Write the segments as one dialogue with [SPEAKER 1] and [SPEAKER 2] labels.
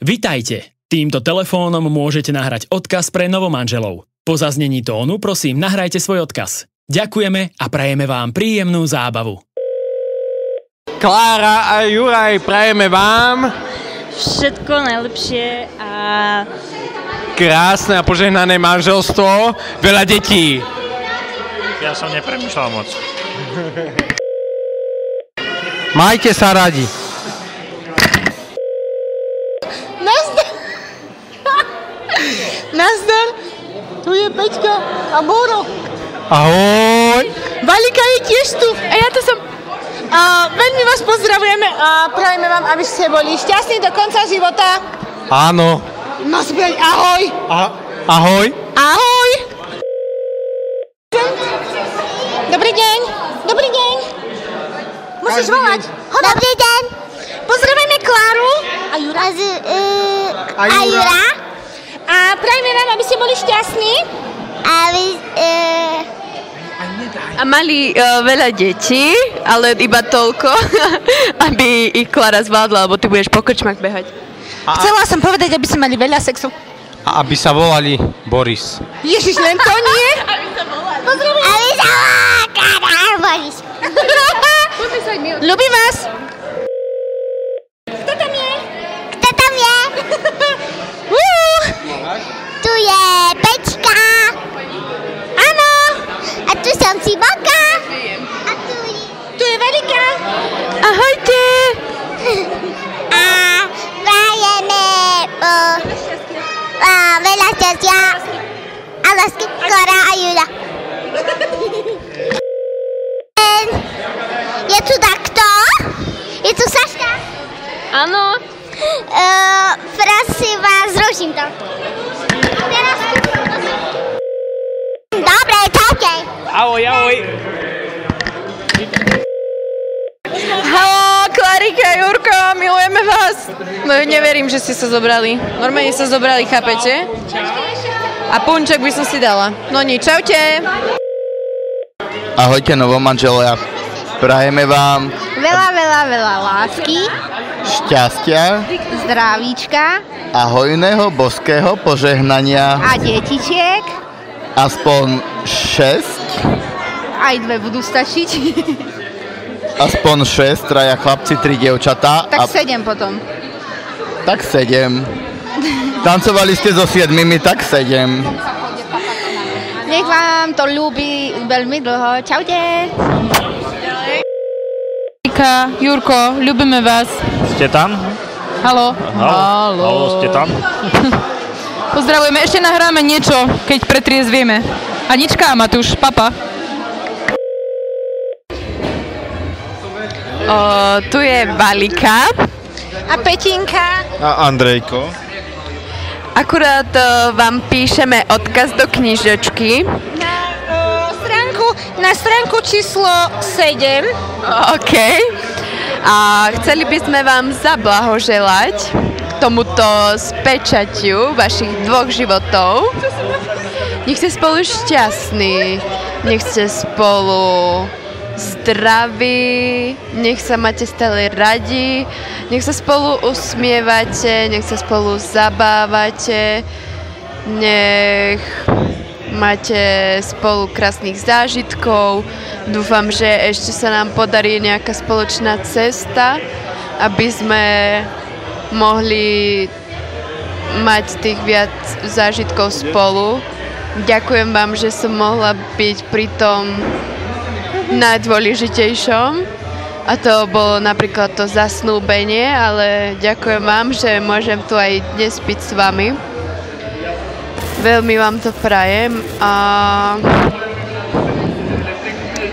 [SPEAKER 1] Vitajte! Týmto telefónom môžete nahrať odkaz pre novomanželov. Po zaznení tónu prosím nahrajte svoj odkaz. Ďakujeme a prajeme vám príjemnú zábavu.
[SPEAKER 2] Klára a Juraj, prajeme vám
[SPEAKER 3] všetko najlepšie a
[SPEAKER 2] krásne a požehnané manželstvo, veľa detí.
[SPEAKER 4] Ja som nepremýšľal moc.
[SPEAKER 2] Majte sa radi.
[SPEAKER 5] Nazdar, tu je Peťka a Boro.
[SPEAKER 2] Ahoj.
[SPEAKER 5] Valika je tiež tu. A ja tu som. Veľmi vás pozdravujeme a prajeme vám, aby ste boli šťastní do konca života.
[SPEAKER 2] Áno.
[SPEAKER 5] No spieť ahoj.
[SPEAKER 2] Ahoj.
[SPEAKER 5] Ahoj. Dobrý deň. Dobrý deň. Musíš volať. Dobrý deň. Pozdravujeme Kláru a Jura. A Jura. A prajeme vám, aby ste boli šťastní.
[SPEAKER 6] A mali veľa detí, ale iba toľko, aby ich Klára zvládla, lebo ty budeš po krčmách behať.
[SPEAKER 5] Chcela som povedať, aby ste mali veľa sexu.
[SPEAKER 2] A aby sa volali Boris.
[SPEAKER 5] Ježiš, len to nie. Pozdravujem. Aby sa volala Klára a Boris. Ľubím vás. Kto tam je? Kto tam je? Tu je Pečka. Áno. A tu som Simonka. A tu je Velika.
[SPEAKER 6] Ahojte.
[SPEAKER 5] A prajeme veľa šťastia a lásky Klára a Jura. Je tu takto? Je tu Saška?
[SPEAKER 6] Áno.
[SPEAKER 5] Prosím vás, zruším to. Dobre, čaute.
[SPEAKER 2] Ahoj, ahoj.
[SPEAKER 6] Haló, Klárika, Jurko, milujeme vás. No neverím, že ste sa zobrali. Normálne sa zobrali, chápete? A punček by som si dala. No nič, čaute.
[SPEAKER 7] Ahojte novomanželia. Prajeme vám
[SPEAKER 5] Veľa lásky,
[SPEAKER 7] šťastia
[SPEAKER 5] zdravíčka
[SPEAKER 7] a hojného božského požehnania.
[SPEAKER 5] a detičiek.
[SPEAKER 7] Aspoň 6.
[SPEAKER 5] Aj 2 budú stačiť.
[SPEAKER 7] Aspoň 6, traja chlapci, 3 dievčatá.
[SPEAKER 5] Tak 7 potom.
[SPEAKER 7] Tak 7. Tancovali ste so 7, tak 7.
[SPEAKER 5] Nech vám to ľúbi veľmi dlho. Čaute.
[SPEAKER 8] Jurko, ľubíme vás.
[SPEAKER 4] Ste tam?
[SPEAKER 8] Haló.
[SPEAKER 4] Haló, ste tam?
[SPEAKER 8] Pozdravujeme, ešte nahráme niečo, keď pretriezvieme. Anička a Matúš, papa.
[SPEAKER 6] Tu je Valika.
[SPEAKER 5] A Petinka.
[SPEAKER 4] A Andrejko.
[SPEAKER 6] Akurát vám píšeme odkaz do knižočky.
[SPEAKER 5] Na stránku číslo 7.
[SPEAKER 6] OK. A chceli by sme vám zablahoželať k tomuto spečatiu vašich 2 životov. Nech ste spolu šťastní, nech ste spolu zdraví, nech sa máte stále radi, nech sa spolu usmievate, nech sa spolu zabávate, nech máte spolu krásnych zážitkov. Dúfam, že ešte sa nám podarí nejaká spoločná cesta, aby sme mohli mať tých viac zážitkov spolu. Ďakujem vám, že som mohla byť pri tom najdôležitejšom. A to bolo napríklad to zasnúbenie, ale ďakujem vám, že môžem tu aj dnes byť s vami. Veľmi vám to prajem a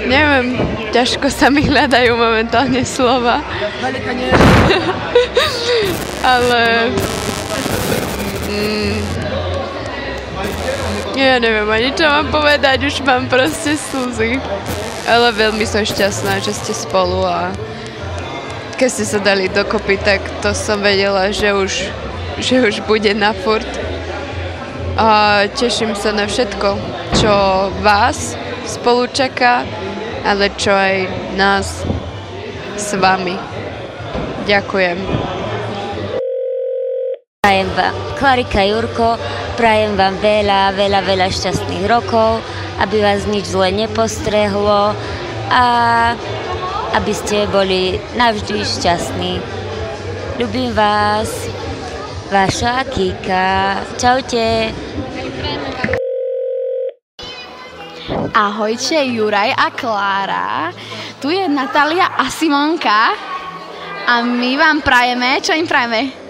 [SPEAKER 6] neviem, ťažko sa mi hľadajú momentálne slova. Ale ja neviem ani čo mám povedať, už mám proste slzy. Ale veľmi som šťastná, že ste spolu a keď ste sa dali dokopy, tak to som vedela, že už bude na furt. A teším sa na všetko, čo vás spolu čaká, ale čo aj nás s vami. Ďakujem.
[SPEAKER 3] Prajem vám, Klarika, Jurko, prajem vám veľa šťastných rokov, aby vás nič zle nepostrehlo a aby ste boli navždy šťastní. Ľubím vás, vaša Kika. Čaute.
[SPEAKER 9] Ahojte, Juraj a Klára. Tu je Natália a Simonka a my vám prajeme, čo im prajeme?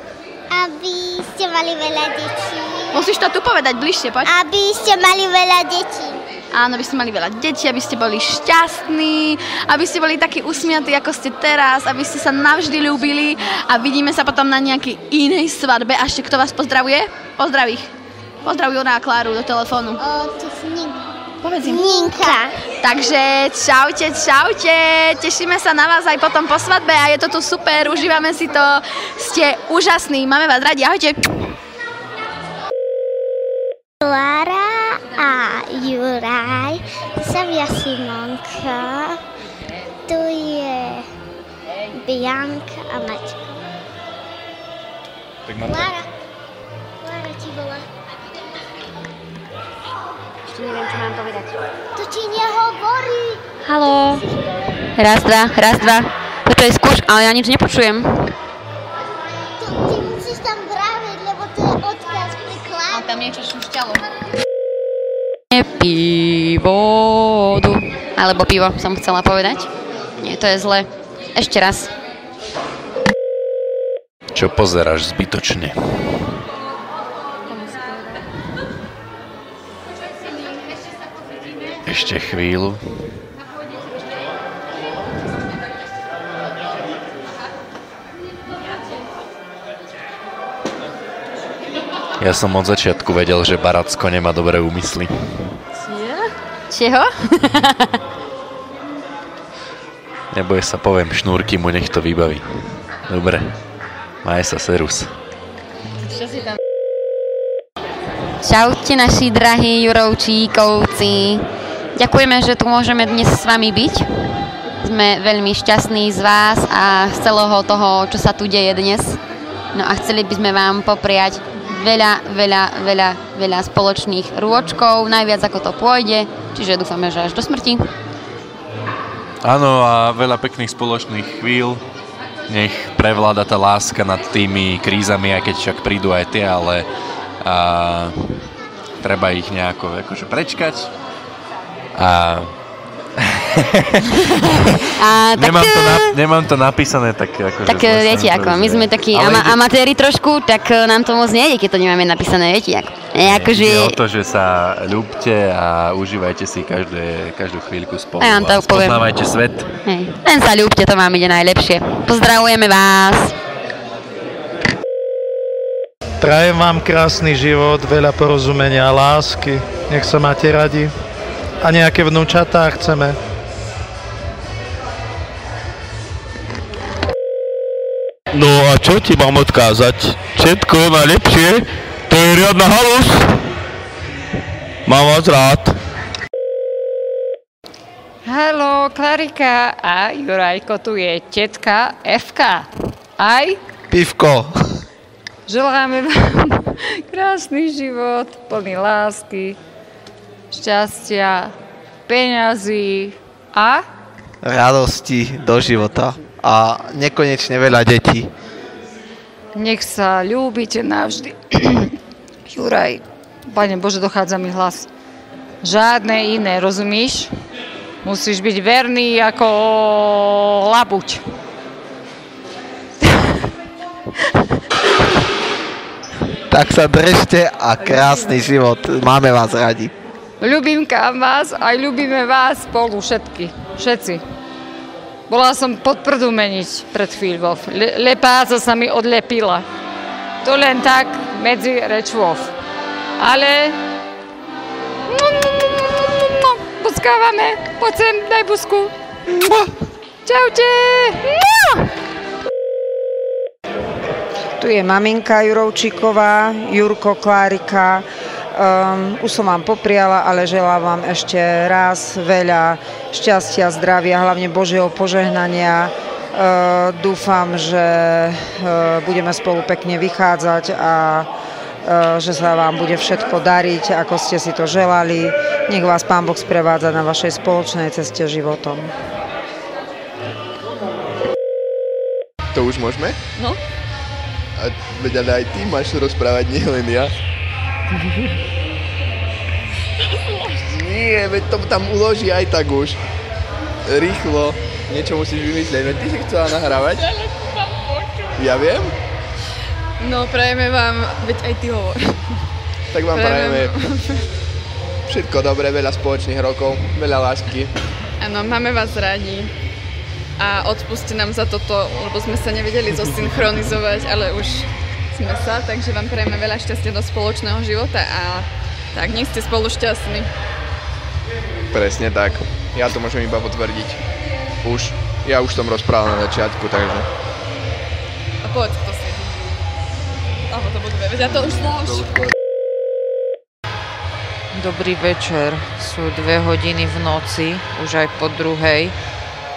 [SPEAKER 5] Aby ste mali veľa detí.
[SPEAKER 9] Musíš to tu povedať bližšie, poď.
[SPEAKER 5] Aby ste mali veľa detí.
[SPEAKER 9] Áno, aby ste mali veľa detí, aby ste boli šťastní, aby ste boli takí usmiatí, ako ste teraz, aby ste sa navždy ľúbili a vidíme sa potom na nejakej inej svadbe. A ešte kto vás pozdravuje? Pozdrav ich. Pozdrav Jura a Kláru do telefónu.
[SPEAKER 5] To si
[SPEAKER 9] Povedz im.
[SPEAKER 5] Ninka.
[SPEAKER 9] Takže čaute, tešíme sa na vás aj potom po svadbe a je to tu super, užívame si to, ste úžasní, máme vás radi, ahojte.
[SPEAKER 5] Klára a Juraj, som ja Simonka, tu je Bianka a Maťka. Klára ti bola.
[SPEAKER 3] Ešte neviem, čo mám povedať.
[SPEAKER 5] To ti nehovorí.
[SPEAKER 3] Haló. Raz, dva. Toto je skúš, ale ja nič nepočujem.
[SPEAKER 5] Ty musíš tam vraviť, lebo to je odkaz pre Kláru.
[SPEAKER 9] Tam niečo šušťalo.
[SPEAKER 3] Pivodu. Alebo pivo som chcela povedať. Nie, to je zle. Ešte raz.
[SPEAKER 10] Čo pozeráš zbytočne? Ešte chvíľu. Ja som od začiatku vedel, že Baracko nemá dobré úmysly.
[SPEAKER 3] Čeho?
[SPEAKER 10] Neboj sa, poviem Šnúrky mu, nech to vybaví. Dobre, maj sa, serus.
[SPEAKER 3] Čaute naši drahí Jurovčíkovci. Ďakujeme, že tu môžeme dnes s vami byť. Sme veľmi šťastní z vás a z celého toho, čo sa tu deje dnes. No a chceli by sme vám popriať veľa spoločných rôčkov, najviac ako to pôjde, čiže dúfame, že až do smrti.
[SPEAKER 10] Áno, a veľa pekných spoločných chvíľ. Nech prevláda tá láska nad tými krízami, aj keď však prídu aj tie, ale treba ich nejako akože prečkať. Nemám to napísané tak akože...
[SPEAKER 3] Tak viete ako, my sme takí amatéri trošku, tak nám to moc nejde, keď to nemáme napísané, viete ako.
[SPEAKER 10] Ide o to, že sa ľúbte a užívajte si každú chvíľku spolu a spoznávajte svet.
[SPEAKER 3] Hej. Len sa ľúbte, to vám ide najlepšie. Pozdravujeme vás.
[SPEAKER 11] Prajem vám krásny život, veľa porozumenia a lásky. Nech sa máte radi. A nejaké vnúčatá chceme.
[SPEAKER 7] No a čo ti mám odkázať? Všetko najlepšie, to je riadna halus. Mám vás rád.
[SPEAKER 12] Haló, Klarika a Jurajko, tu je tetka Evka. Aj
[SPEAKER 7] Pivko.
[SPEAKER 12] Želáme vám krásny život, plný lásky, šťastia, peňazí a
[SPEAKER 7] radosti do života a nekonečne veľa detí.
[SPEAKER 12] Nech sa ľúbite navždy. Juraj, Pane Bože, dochádza mi hlas. Žiadne iné, rozumíš? Musíš byť verný ako labuť.
[SPEAKER 7] Tak sa držte a krásny život. Máme vás radi.
[SPEAKER 12] Ľubím vás, aj ľubíme vás spolu všetci. Bola som pod prdu meniť pred chvíľou. Lepáca sa mi odlepila. To len tak medzi rečvov. Ale poskávame. Poď sem, daj busku. Čaute.
[SPEAKER 13] Tu je maminka Jurovčíková, Jurko, Klárika. Už som vám popriala, ale želám vám ešte raz veľa šťastia, zdravia, hlavne Božieho požehnania Dúfam, že budeme spolu pekne vychádzať a že sa vám bude všetko dariť, ako ste si to želali. Nech vás Pán Boh sprevádza na vašej spoločnej ceste životom.
[SPEAKER 14] To už môžeme?
[SPEAKER 9] No.
[SPEAKER 14] A veď ale aj ty máš rozprávať, nie len ja. Nie, veď to tam uloží aj tak už. Rýchlo. Niečo musíš vymyslieť. Veď ty si chcela nahrávať? Ja viem.
[SPEAKER 6] No, prajeme vám, veď aj ty hovor.
[SPEAKER 14] Tak vám prajeme všetko dobré, veľa spoločných rokov, veľa lásky.
[SPEAKER 6] Áno, máme vás rádi. A odpuste nám za toto, lebo sme sa nevedeli zosynchronizovať, ale už sme sa, takže vám prajeme veľa šťastia do spoločného života a tak, nech ste spolu šťastní.
[SPEAKER 14] Presne tak. Ja to môžem iba potvrdiť. Ja už som rozprával na začiatku, takže...
[SPEAKER 6] A povedz to si. Áno, to budú veď, ja to už zlož.
[SPEAKER 13] Dobrý večer, sú 2 hodiny v noci, už aj po 2:00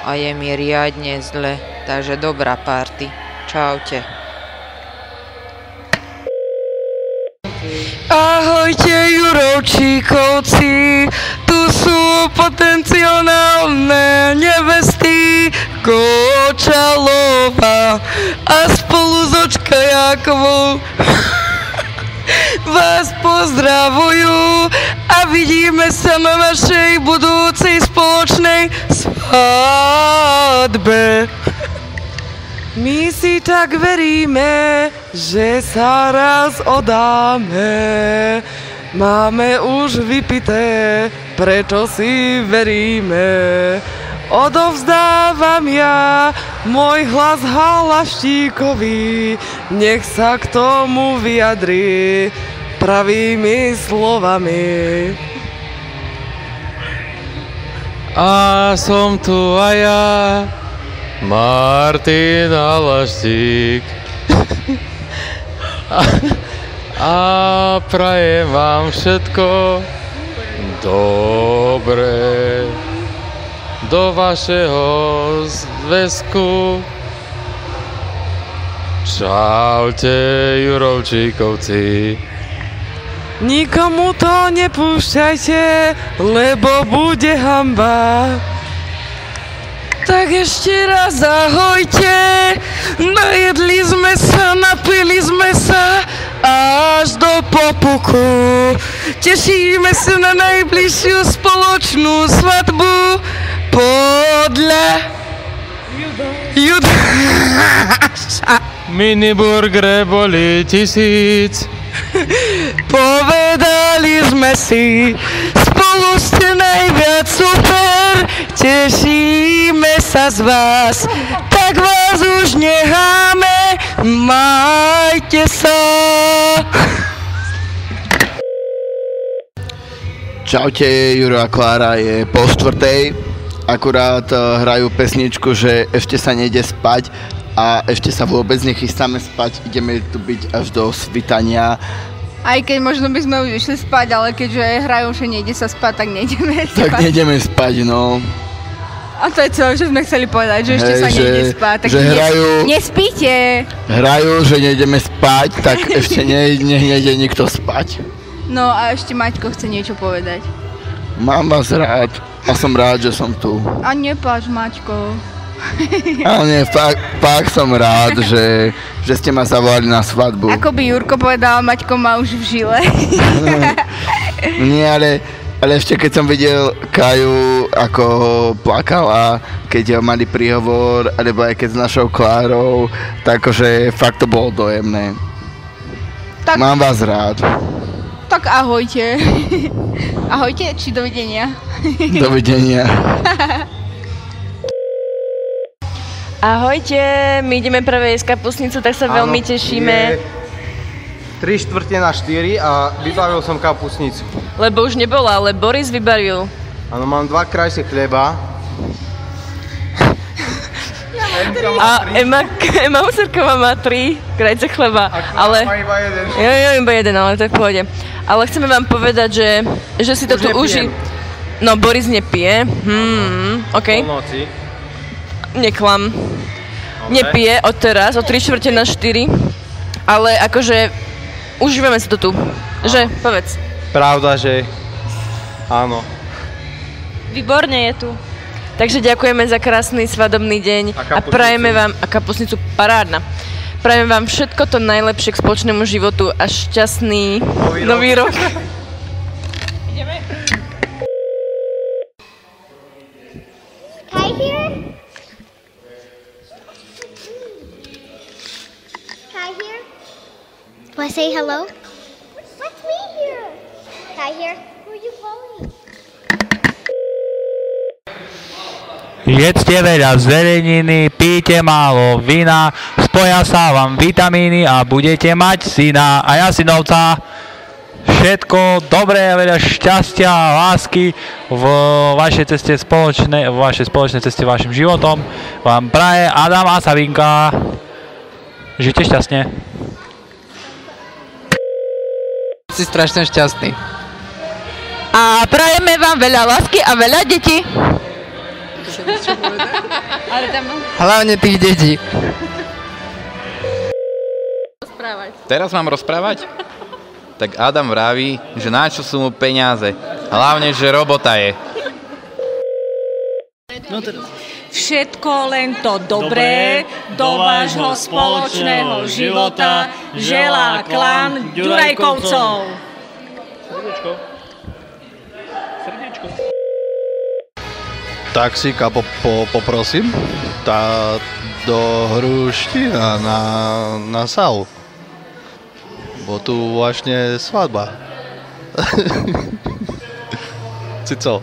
[SPEAKER 13] a je mi riadne zle, takže dobrá party. Čaute.
[SPEAKER 15] Ahojte Jurovčíkovci, tu sú potenciálne nevesty Kočalová a spolu s Očkajákovou vás pozdravujú a vidíme sa na vašej budúcej spoločnej svadbe. My si tak veríme, že sa raz odáme. Máme už vypité, prečo si veríme. Odovzdávam ja môj hlas Halaštíkovi, nech sa k tomu vyjadri pravými slovami.
[SPEAKER 7] A som tu aj ja, Martin Halaštík. A prajem vám všetko dobré do vašeho zväzku. Čaute, Jurovčíkovci.
[SPEAKER 15] Nikomu to nepúšťajte, lebo bude hanba. Tak ešte raz ahojte, najedli sme sa, napili sme sa až do popuku. Tešíme sa na najbližšiu spoločnú svadbu podľa Judáša.
[SPEAKER 7] Miniburgere boli 1000.
[SPEAKER 15] Povedali sme si, spolu ste najviac super, tešíme sa z vás, tak vás už necháme, majte sa.
[SPEAKER 16] Čaute, Juro a Klára, je po 4:00, akurát hrajú pesničku, že ešte sa nejde spať a ešte sa vôbec nechystáme spať, ideme tu byť až do svitania.
[SPEAKER 9] Aj keď možno by sme už išli spať, ale keďže hrajú, že nejde sa spať, tak nejdeme spať.
[SPEAKER 16] Tak nejdeme spať, no.
[SPEAKER 9] A to je celé, že sme chceli povedať, že ešte sa nejde spať, tak nespíte.
[SPEAKER 16] Hrajú, že nejdeme spať, tak ešte nejde nikto spať.
[SPEAKER 9] No a ešte Maťko chce niečo povedať.
[SPEAKER 16] Mám vás rád a som rád, že som tu.
[SPEAKER 9] A nepláč, Maťko.
[SPEAKER 16] Ale nie, fakt som rád, že ste ma zavolali na svadbu.
[SPEAKER 9] Ako by Jurko povedal, Maťko má už v žile.
[SPEAKER 16] Nie, ale ešte keď som videl Kaju, ako plakala, keď mali príhovor, alebo aj keď s našou Klárou, takže fakt to bolo dojemné. Tak, mám vás rád.
[SPEAKER 9] Tak ahojte. Ahojte, či dovidenia?
[SPEAKER 16] Dovidenia.
[SPEAKER 17] Ahojte, my ideme práve jesť kapustnicu, tak sa veľmi tešíme.
[SPEAKER 2] 3/4 a vybavil som kapustnicu.
[SPEAKER 17] Lebo už nebola, ale Boris vybaril.
[SPEAKER 2] Áno, mám 2 krajce chleba.
[SPEAKER 17] A Ema Userková má 3 krajce chleba, ale...
[SPEAKER 2] iba jeden.
[SPEAKER 17] Jo, iba jeden, ale to je v pohode. Ale chceme vám povedať, že si to tu uži... No, Boris nepije. OK.
[SPEAKER 2] Po noci.
[SPEAKER 17] Neklam. nepije od teraz, od 3:45, ale akože užívame si to tu. Že? Povedz.
[SPEAKER 2] Pravda, že áno.
[SPEAKER 17] Výborne je tu. Takže ďakujeme za krásny svadobný deň a prajeme vám, a kapustnicu parádna. Prajeme vám všetko to najlepšie k spoločnému životu a šťastný nový rok. Ideme.
[SPEAKER 5] Hi here. Hi here. Want to say hello? What's me here? Hi here. Who are you calling?
[SPEAKER 18] Jedzte veľa zeleniny, píte málo vína, spoja sa vám vitamíny a budete mať syna a synovca. Všetko dobré, veľa šťastia a lásky v vašej ceste spoločnej, v vašej spoločnej ceste vašim životom vám praje Adam a Savinka. Žite šťastne.
[SPEAKER 19] Si strašne šťastný.
[SPEAKER 8] A prajeme vám veľa lásky a veľa detí.
[SPEAKER 19] Hlavne tých detí.
[SPEAKER 20] Teraz mám rozprávať? Tak Adam vraví, že na čo sú mu peniaze. Hlavne, že robota je.
[SPEAKER 21] Všetko len to dobré do vášho spoločného života želá klan Ďurajkovcov.
[SPEAKER 20] Srdiečko.
[SPEAKER 11] Taxíka poprosím do Hruština na Salu. Bo tu vlastne svadba. Si co?